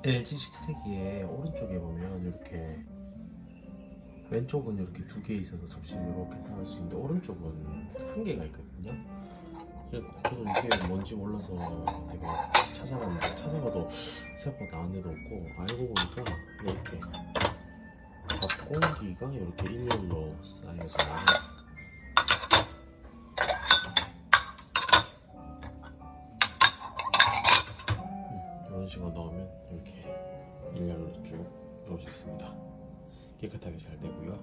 LG 식세기에 오른쪽에 보면 이렇게 왼쪽은 이렇게 두 개 있어서 접시를 이렇게 쌓을 수 있는데 오른쪽은 한 개가 있거든요. 저도 이게 뭔지 몰라서 되게 찾아봤는데 찾아봐도 생각보다 나온 데도 없고 알고 보니까 이렇게 밥 공기가 이렇게 일렬로 쌓여서 이런 식으로 넣으면 이렇게 일렬로 쭉 넣을 수 있습니다. 깨끗하게 잘 되고요.